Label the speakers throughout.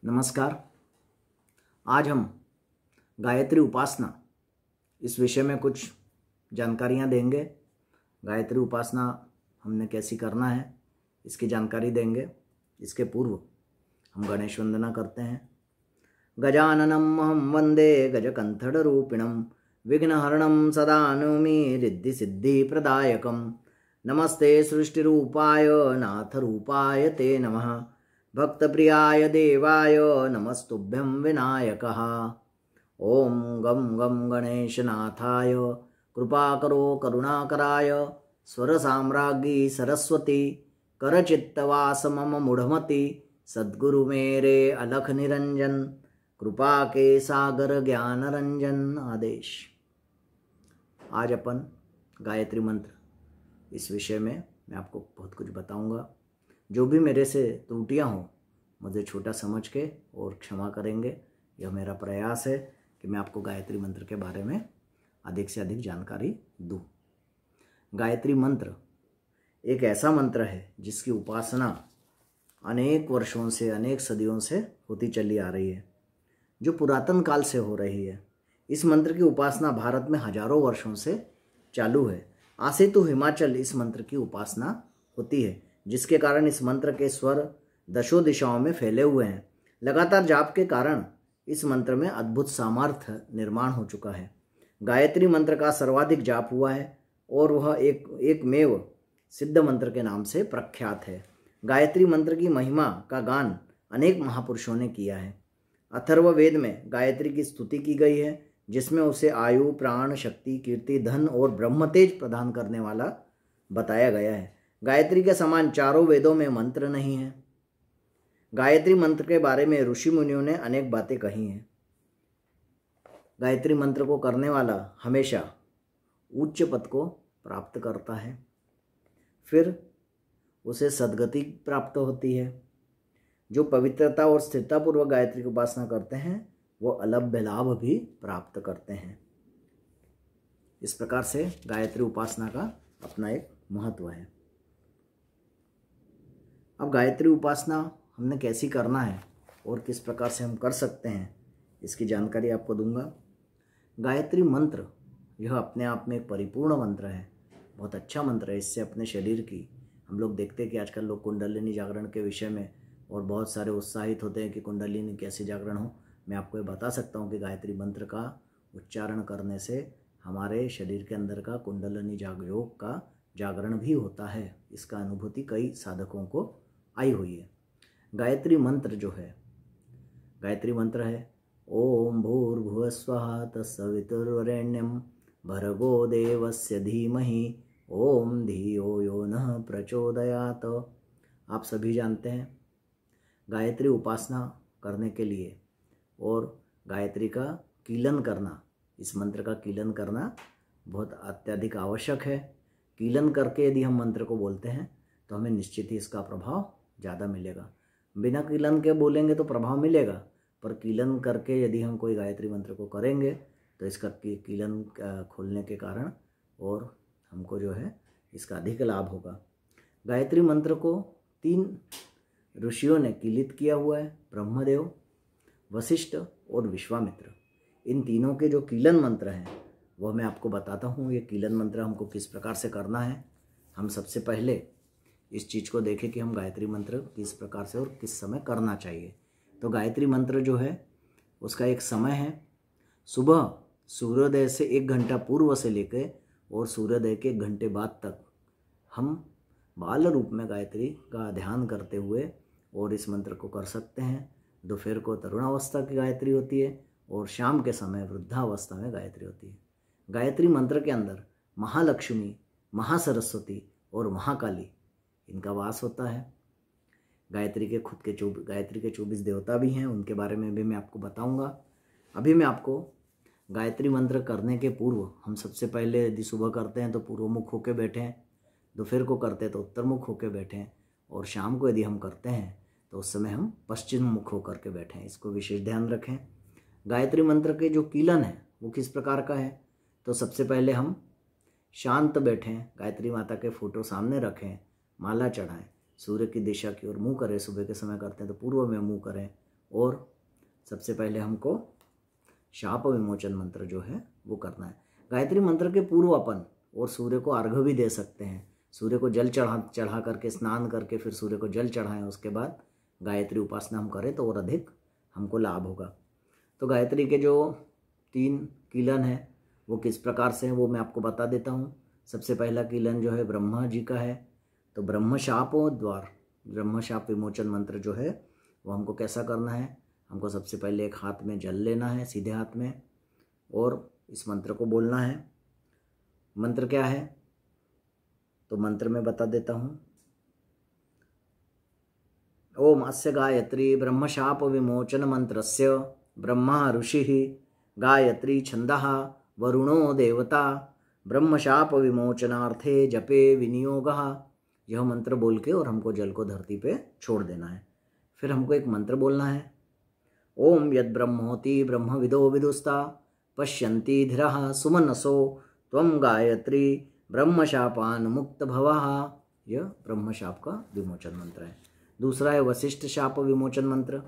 Speaker 1: नमस्कार। आज हम गायत्री उपासना इस विषय में कुछ जानकारियाँ देंगे। गायत्री उपासना हमने कैसी करना है इसकी जानकारी देंगे। इसके पूर्व हम गणेश वंदना करते हैं। गजाननम अहं वंदे गजकंठरूपिणं विघ्नहरणं सदा नौमि रिद्धि सिद्धि प्रदायकं। नमस्ते सृष्टिरूपाय नाथरूपाय ते नमः। भक्तप्रियाय देवाय नमस्तुभ्यं विनायकः। ओम गम गम गणेशनाथाय कृपाकरो करुणाकराय स्वर साम्राज्ञी सरस्वती करचित्तवास मम मूढ़मति सद्गुरु मेरे अलख निरंजन कृपा के सागर ज्ञान रंजन आदेश। आज अपन गायत्री मंत्र इस विषय में मैं आपको बहुत कुछ बताऊंगा। जो भी मेरे से त्रुटियां हों मुझे छोटा समझ के और क्षमा करेंगे। यह मेरा प्रयास है कि मैं आपको गायत्री मंत्र के बारे में अधिक से अधिक जानकारी दूं। गायत्री मंत्र एक ऐसा मंत्र है जिसकी उपासना अनेक वर्षों से, अनेक सदियों से होती चली आ रही है, जो पुरातन काल से हो रही है। इस मंत्र की उपासना भारत में हजारों वर्षों से चालू है। आसेतु हिमाचल इस मंत्र की उपासना होती है, जिसके कारण इस मंत्र के स्वर दशों दिशाओं में फैले हुए हैं। लगातार जाप के कारण इस मंत्र में अद्भुत सामर्थ्य निर्माण हो चुका है। गायत्री मंत्र का सर्वाधिक जाप हुआ है और वह एकमेव सिद्ध मंत्र के नाम से प्रख्यात है। गायत्री मंत्र की महिमा का गान अनेक महापुरुषों ने किया है। अथर्व वेद में गायत्री की स्तुति की गई है, जिसमें उसे आयु, प्राण, शक्ति, कीर्ति, धन और ब्रह्मतेज प्रदान करने वाला बताया गया है। गायत्री के समान चारों वेदों में मंत्र नहीं है। गायत्री मंत्र के बारे में ऋषि मुनियों ने अनेक बातें कही हैं। गायत्री मंत्र को करने वाला हमेशा उच्च पद को प्राप्त करता है, फिर उसे सद्गति प्राप्त होती है। जो पवित्रता और स्थिरतापूर्वक गायत्री की उपासना करते हैं वो अलभ्य लाभ भी प्राप्त करते हैं। इस प्रकार से गायत्री उपासना का अपना एक महत्व है। अब गायत्री उपासना हमने कैसी करना है और किस प्रकार से हम कर सकते हैं इसकी जानकारी आपको दूंगा। गायत्री मंत्र यह अपने आप में एक परिपूर्ण मंत्र है, बहुत अच्छा मंत्र है। इससे अपने शरीर की, हम लोग देखते हैं कि आजकल लोग कुंडलिनी जागरण के विषय में और बहुत सारे उत्साहित होते हैं कि कुंडलिनी कैसे जागरण हो। मैं आपको ये बता सकता हूँ कि गायत्री मंत्र का उच्चारण करने से हमारे शरीर के अंदर का कुंडलिनी योग का जागरण भी होता है। इसका अनुभूति कई साधकों को आई हुई है। गायत्री मंत्र जो है, गायत्री मंत्र है ओम भूर्भुवः स्वः तत्सवितुर्वरेण्यं भर्गो देवस्य धीमहि ओम धियो यो नः प्रचोदयात्। आप सभी जानते हैं गायत्री उपासना करने के लिए और गायत्री का कीलन करना, इस मंत्र का कीलन करना बहुत अत्यधिक आवश्यक है। कीलन करके यदि हम मंत्र को बोलते हैं तो हमें निश्चित ही इसका प्रभाव ज़्यादा मिलेगा। बिना कीलन के बोलेंगे तो प्रभाव मिलेगा, पर कीलन करके यदि हम कोई गायत्री मंत्र को करेंगे तो इसका कीलन खोलने के कारण और हमको जो है इसका अधिक लाभ होगा। गायत्री मंत्र को 3 ऋषियों ने कीलित किया हुआ है, ब्रह्मदेव, वशिष्ठ और विश्वामित्र। इन तीनों के जो कीलन मंत्र हैं वह मैं आपको बताता हूँ। ये कीलन मंत्र हमको किस प्रकार से करना है। हम सबसे पहले इस चीज़ को देखें कि हम गायत्री मंत्र किस प्रकार से और किस समय करना चाहिए। तो गायत्री मंत्र जो है उसका एक समय है, सुबह सूर्योदय से 1 घंटा पूर्व से लेकर और सूर्योदय के 1 घंटे बाद तक हम बाल रूप में गायत्री का ध्यान करते हुए और इस मंत्र को कर सकते हैं। दोपहर को तरुणावस्था की गायत्री होती है और शाम के समय वृद्धावस्था में गायत्री होती है। गायत्री मंत्र के अंदर महालक्ष्मी, महासरस्वती और महाकाली इनका वास होता है। गायत्री के खुद के गायत्री के 24 देवता भी हैं, उनके बारे में भी मैं आपको बताऊंगा। अभी मैं आपको गायत्री मंत्र करने के पूर्व हम सबसे पहले यदि सुबह करते हैं तो पूर्व मुख होकर बैठें, दोपहर को करते हैं तो उत्तर मुख होकर बैठें और शाम को यदि हम करते हैं तो उस समय हम पश्चिम मुख होकर के बैठें। इसको विशेष ध्यान रखें। गायत्री मंत्र के जो कीलन है वो किस प्रकार का है, तो सबसे पहले हम शांत बैठें, गायत्री माता के फोटो सामने रखें, माला चढ़ाएं, सूर्य की दिशा की ओर मुँह करें। सुबह के समय करते हैं तो पूर्व में मुँह करें और सबसे पहले हमको शाप विमोचन मंत्र जो है वो करना है। गायत्री मंत्र के पूर्व अपन और सूर्य को अर्घ्य भी दे सकते हैं। सूर्य को जल चढ़ा करके, स्नान करके फिर सूर्य को जल चढ़ाएं, उसके बाद गायत्री उपासना हम करें तो और अधिक हमको लाभ होगा। तो गायत्री के जो 3 कीलन हैं वो किस प्रकार से हैं वो मैं आपको बता देता हूँ। सबसे पहला कीलन जो है ब्रह्मा जी का है। तो ब्रह्म शाप विमोचन मंत्र जो है वो हमको कैसा करना है, हमको सबसे पहले एक हाथ में जल लेना है, सीधे हाथ में, और इस मंत्र को बोलना है। मंत्र क्या है तो मंत्र में बता देता हूँ। ओम अस्य गायत्री ब्रह्मशाप विमोचन मंत्रस्य ब्रह्मा ऋषिः गायत्री छंदः वरुणो देवता ब्रह्मशाप विमोचनार्थे जपे विनियोगः। यह मंत्र बोल के और हमको जल को धरती पे छोड़ देना है। फिर हमको एक मंत्र बोलना है। ओम यद ब्रह्मोति ब्रह्मविदो विदुस्ता पश्यन्ति धीरः सुमनसो त्वं गायत्री ब्रह्मशापान मुक्त भवः। यह ब्रह्मशाप का विमोचन मंत्र है। दूसरा है वशिष्ठ शाप विमोचन मंत्र।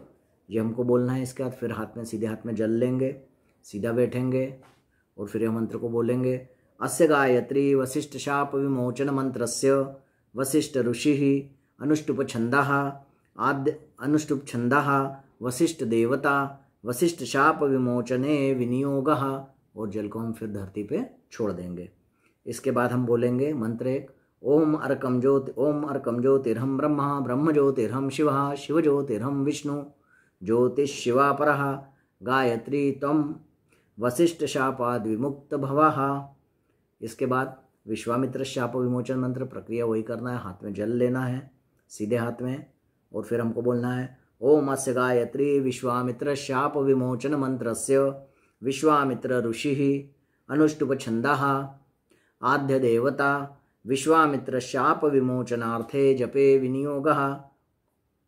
Speaker 1: ये हमको बोलना है। इसके बाद फिर सीधे हाथ में जल लेंगे, सीधा बैठेंगे और फिर यह मंत्र को बोलेंगे। अस्य गायत्री वशिष्ठ शाप विमोचन मंत्रस्य वशिष्ठ ऋषिः अनुष्टुप छंदः वशिष्ठ देवता वशिष्ठ शाप विमोचने विनियोगः। और जल को हम फिर धरती पे छोड़ देंगे। इसके बाद हम बोलेंगे मंत्र एक। ओम अर्कम ज्योतिर्हम ब्रह्मा ब्रह्म ज्योतिर्हम शिवः शिव ज्योतिर्हम विष्णु ज्योतिशिवा परः गायत्री त्वं वशिष्ठ शापाद विमुक्त भवः। इसके बाद विश्वामित्र शाप विमोचन मंत्र। प्रक्रिया वही करना है, हाथ में जल लेना है सीधे हाथ में, और फिर हमको बोलना है ओम अस्य गायत्री विश्वामित्र शाप विमोचन मंत्रस्य विश्वामित्र ऋषिः अनुष्टुप छंदः आद्य देवता विश्वामित्र शाप विमोचनार्थे जपे विनियोगः।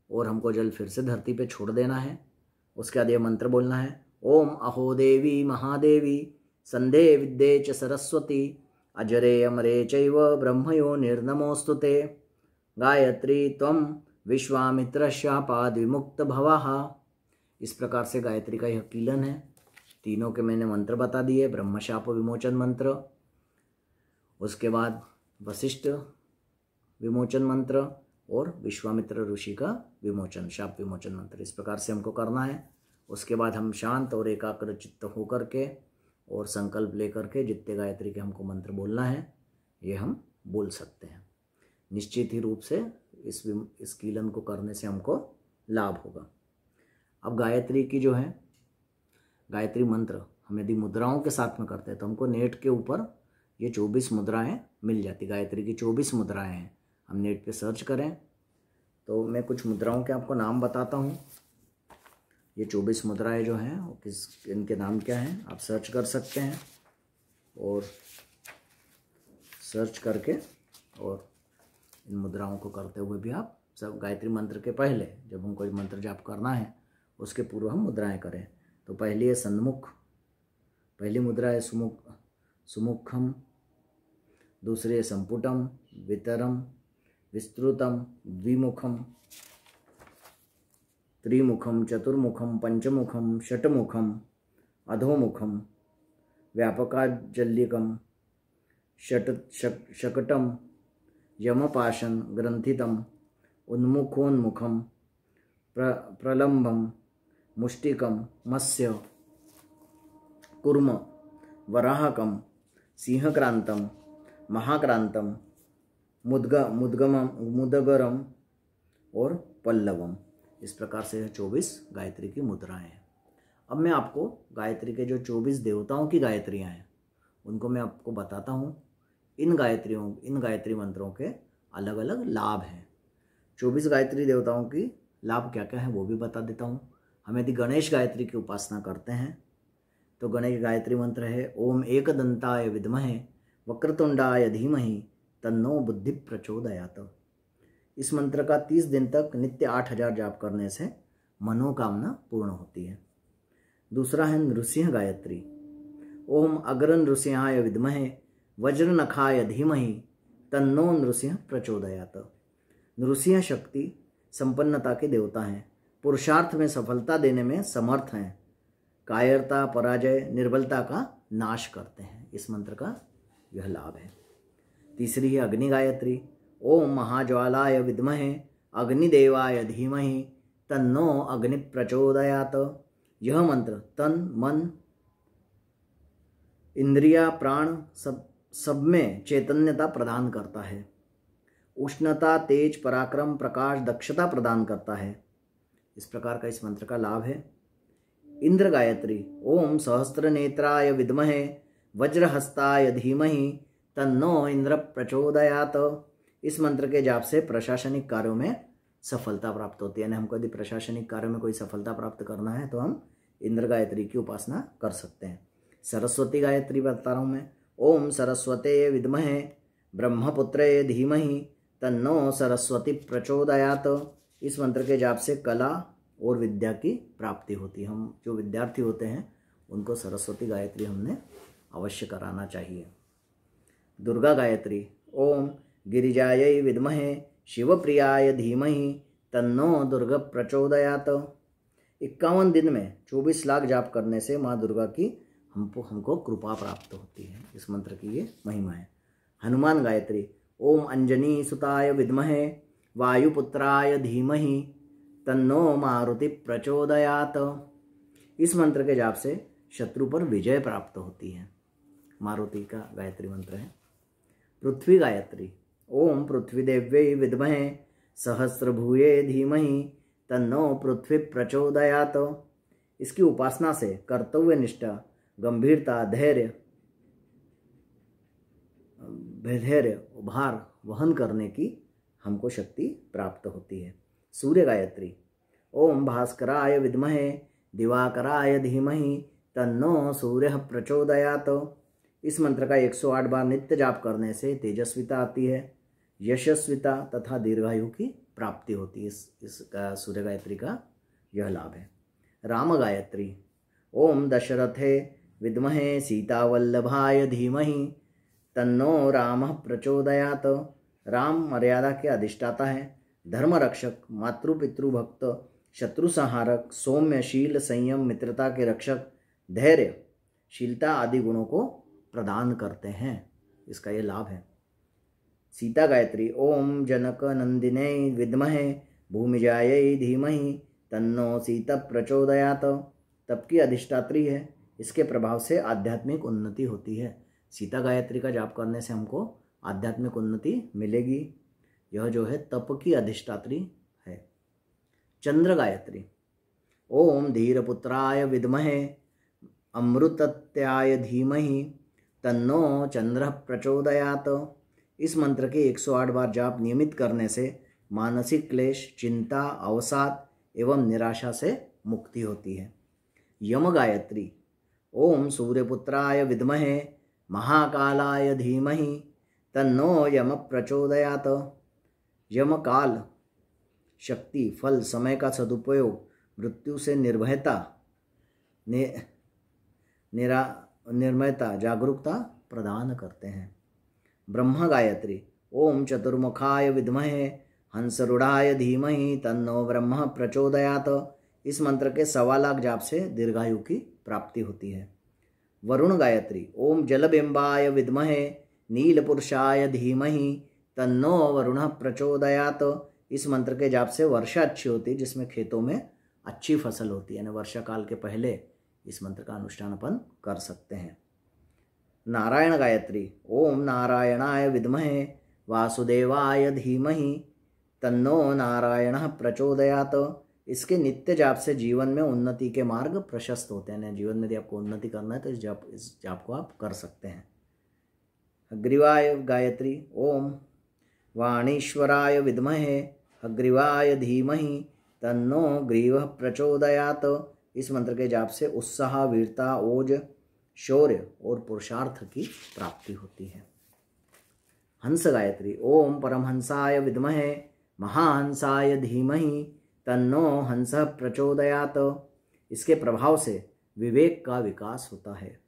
Speaker 1: और हमको जल फिर से धरती पे छोड़ देना है। उसके बाद यह मंत्र बोलना है। ओम अहो देवी महादेवी संधे विद्ये च सरस्वती अजरे अमरे चैव ब्रह्मयो निर्नमोस्तुते गायत्री त्वं विश्वामित्र शापाद विमुक्त भवः। इस प्रकार से गायत्री का यह कीलन है। तीनों के मैंने मंत्र बता दिए। ब्रह्मशाप विमोचन मंत्र, उसके बाद वशिष्ठ विमोचन मंत्र और विश्वामित्र ऋषि का शाप विमोचन मंत्र। इस प्रकार से हमको करना है। उसके बाद हम शांत और एकाग्र चित्त होकर के और संकल्प लेकर के जितने गायत्री के हमको मंत्र बोलना है ये हम बोल सकते हैं। निश्चित ही रूप से इस कीलन को करने से हमको लाभ होगा। अब गायत्री की जो है गायत्री मंत्र हम यदि मुद्राओं के साथ में करते हैं तो हमको नेट के ऊपर ये 24 मुद्राएं मिल जाती। गायत्री की 24 मुद्राएं हैं। हम नेट पे सर्च करें तो मैं कुछ मुद्राओं के आपको नाम बताता हूँ। ये 24 मुद्राएं जो हैं वो इनके नाम क्या हैं आप सर्च कर सकते हैं, और सर्च करके और इन मुद्राओं को करते हुए भी आप सब गायत्री मंत्र के पहले जब हमको कोई मंत्र जाप करना है उसके पूर्व हम मुद्राएं करें। तो पहली है सन्मुख, पहली मुद्रा है सुमुखम, दूसरी है संपुटम, वितरम, विस्तृतम, द्विमुखम, त्रिमुखम, चतुर्मुखम, पंचमुखम, षट्मुखम, अधोमुखम, व्यापकाजल्यकम, शकटम, यमपाशन ग्रंथितम, उन्मुखोन्मुखम, प्रलंबम, मुष्टिकम, मत्स्य, कूर्म, वराहकम, सिंहक्रांतम, महाक्रांतम, मुदगरम और पल्लवम। इस प्रकार से 24 गायत्री की मुद्राएं हैं। अब मैं आपको गायत्री के जो 24 देवताओं की गायत्रियां हैं उनको मैं आपको बताता हूँ। इन गायत्री मंत्रों के अलग अलग लाभ हैं। 24 गायत्री देवताओं की लाभ क्या क्या है वो भी बता देता हूँ। हम यदि गणेश गायत्री की उपासना करते हैं तो गणेश गायत्री मंत्र है ओम एकदंताय विद्महे वक्रतुंडाय धीमहि तन्नो बुद्धि प्रचोदयात्। इस मंत्र का 30 दिन तक नित्य 8000 जाप करने से मनोकामना पूर्ण होती है। दूसरा है नृसिंह गायत्री। ओम अग्र नृसिंहाय विद्महे वज्रनखाय धीमहि तन्नो नृसिंह प्रचोदयात्। नृसिंह शक्ति संपन्नता के देवता हैं। पुरुषार्थ में सफलता देने में समर्थ हैं। कायरता, पराजय, निर्बलता का नाश करते हैं। इस मंत्र का यह लाभ है। तीसरी है अग्नि गायत्री। ओम महाज्वालाय विद्महे अग्निदेवाय धीमहि तन्नो अग्नि प्रचोदयात। यह मंत्र तन, मन, इंद्रिया, प्राण सब में चैतन्यता प्रदान करता है। उष्णता, तेज, पराक्रम, प्रकाश, दक्षता प्रदान करता है। इस प्रकार का इस मंत्र का लाभ है। इंद्र गायत्री। ओम सहस्त्र नेत्राय विद्महे वज्रहस्ताय धीमहि तन्नो इंद्र प्रचोदयात। इस मंत्र के जाप से प्रशासनिक कार्यों में सफलता प्राप्त होती है। यानी हमको यदि प्रशासनिक कार्यों में कोई सफलता प्राप्त करना है तो हम इंद्र गायत्री की उपासना कर सकते हैं। सरस्वती गायत्री बता रहा हूँ मैं। ओम सरस्वते विद्महे ब्रह्मपुत्रे धीमहि तन्नो सरस्वती प्रचोदयात। इस मंत्र के जाप से कला और विद्या की प्राप्ति होती है। हम जो विद्यार्थी होते हैं उनको सरस्वती गायत्री हमने अवश्य कराना चाहिए। दुर्गा गायत्री। ओम गिरिजायै विद्महे शिवप्रियाय धीमहि तन्नो दुर्गा प्रचोदयात। 51 दिन में 24 लाख जाप करने से माँ दुर्गा की हमको कृपा प्राप्त होती है। इस मंत्र की ये महिमा है। हनुमान गायत्री। ओम अंजनी सुताय विद्महे वायुपुत्राय धीमहि तन्नो मारुति प्रचोदयात। इस मंत्र के जाप से शत्रु पर विजय प्राप्त होती है। मारुति का गायत्री मंत्र है। पृथ्वी गायत्री। ओम पृथ्वीदेव्यै विद्महे सहस्रभुजे धीमहि तन्नो पृथ्वी प्रचोदयात। इसकी उपासना से कर्तव्य निष्ठा, गंभीरता, धैर्य, भार वहन करने की हमको शक्ति प्राप्त होती है। सूर्य गायत्री। ओम भास्कराय विद्महे दिवाकराय धीमहि तन्नो सूर्य प्रचोदयात। इस मंत्र का 108 बार नित्य जाप करने से तेजस्विता आती है, यशस्विता तथा दीर्घायु की प्राप्ति होती है। इस सूर्य गायत्री का यह लाभ है। राम गायत्री। ओम दशरथे विद्महे सीतावल्लभाय धीमहि तन्नो राम प्रचोदयात। राम मर्यादा के अधिष्ठाता है, धर्म रक्षक, मातृपितृ भक्त, शत्रु संहारक, सौम्य, शील, संयम, मित्रता के रक्षक, धैर्य, शीलता आदि गुणों को प्रदान करते हैं। इसका ये लाभ है। सीता गायत्री। ओम जनक नंदिने विद्महे भूमिजायै धीमहि तन्नो सीता प्रचोदयात। तप की अधिष्ठात्री है, इसके प्रभाव से आध्यात्मिक उन्नति होती है। सीता गायत्री का जाप करने से हमको आध्यात्मिक उन्नति मिलेगी। यह जो है तप की अधिष्ठात्री है। चंद्र गायत्री। ओम धीरपुत्राय विद्महे अमृतत्याय धीमहि तन्नो चंद्र प्रचोदयात। इस मंत्र के 108 बार जाप नियमित करने से मानसिक क्लेश, चिंता, अवसाद एवं निराशा से मुक्ति होती है। यम गायत्री। ओम सूर्यपुत्राय विद्महे महाकालाय धीमहि तन्नो यम प्रचोदयात। यम काल शक्ति, फल, समय का सदुपयोग, मृत्यु से निर्भयता, निर्मयता, जागरूकता प्रदान करते हैं। ब्रह्म गायत्री। ओम चतुर्मुखाय विद्महे हंसरूढ़ाय धीमहि तन्नो ब्रह्म प्रचोदयात। इस मंत्र के 1.25 लाख जाप से दीर्घायु की प्राप्ति होती है। वरुण गायत्री। ओम जलबिंबाय विद्महे नीलपुरुषाय धीमहि तन्नो वरुण प्रचोदयात। इस मंत्र के जाप से वर्षा अच्छी होती है, जिसमें खेतों में अच्छी फसल होती है। यानी वर्षा काल के पहले इस मंत्र का अनुष्ठान अपन कर सकते हैं। नारायण गायत्री। ओम नारायणाय विद्महे वासुदेवाय धीमहि तन्नो नारायण प्रचोदयात। इसके नित्य जाप से जीवन में उन्नति के मार्ग प्रशस्त होते हैं। जीवन में यदि आपको उन्नति करना है तो इस जाप को आप कर सकते हैं। अग्रीवाय गायत्री। ओम वाणीश्वराय विद्महे अग्रीवाय धीमहि तन्नो ग्रीव प्रचोदयात। इस मंत्र के जाप से उत्साह, वीरता, ओज, शौर्य और पुरुषार्थ की प्राप्ति होती है। हंस गायत्री। ओम परमहंसाय विद्महे महाहंसाय धीमहि तन्नो हंस प्रचोदयात। इसके प्रभाव से विवेक का विकास होता है।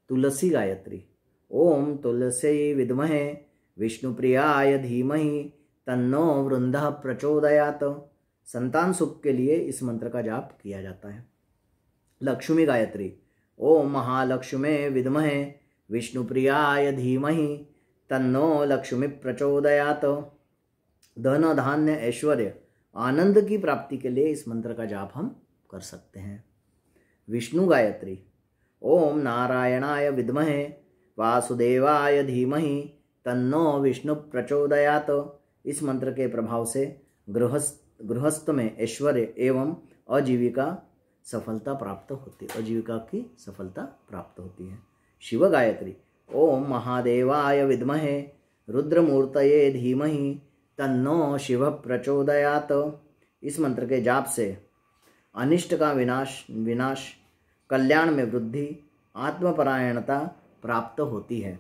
Speaker 1: तुलसी गायत्री। ओम तुलसी विद्महे विष्णुप्रियाय धीमहि तन्नो वृंदः प्रचोदयात। संतान सुख के लिए इस मंत्र का जाप किया जाता है। लक्ष्मी गायत्री। ओम महालक्ष्मी विद्महे विष्णुप्रियाय धीमहि तन्नो लक्ष्मी प्रचोदयात। धन धान्य ऐश्वर्य आनंद की प्राप्ति के लिए इस मंत्र का जाप हम कर सकते हैं। विष्णु गायत्री। ओम नारायणाय विद्महे वासुदेवाय धीमहि तन्नो विष्णु प्रचोदयात। इस मंत्र के प्रभाव से गृहस्थ में ऐश्वर्य एवं आजीविका की सफलता प्राप्त होती है। शिव गायत्री। ओम महादेवाय विद्महे रुद्रमूर्तये धीमहि तन्नो शिव प्रचोदयात। इस मंत्र के जाप से अनिष्ट का विनाश, कल्याण में वृद्धि, आत्मपरायणता प्राप्त होती है।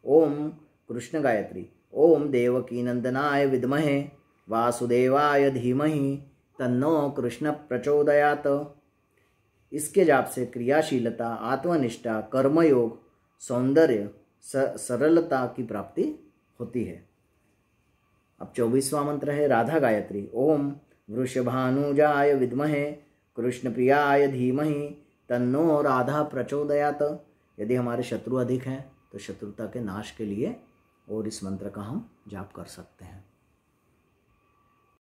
Speaker 1: ओम कृष्ण गायत्री। ओम देवकीनंदनाय विद्महे वासुदेवाय धीमहि तन्नो कृष्ण प्रचोदयात। इसके जाप से क्रियाशीलता, आत्मनिष्ठा, कर्मयोग, सौंदर्य, सरलता की प्राप्ति होती है। अब 24वां मंत्र है राधा गायत्री। ओम वृषभानुजाय विद्महे कृष्णप्रियाय धीमहि तन्नो राधा प्रचोदयात। यदि हमारे शत्रु अधिक हैं तो शत्रुता के नाश के लिए और इस मंत्र का हम जाप कर सकते हैं।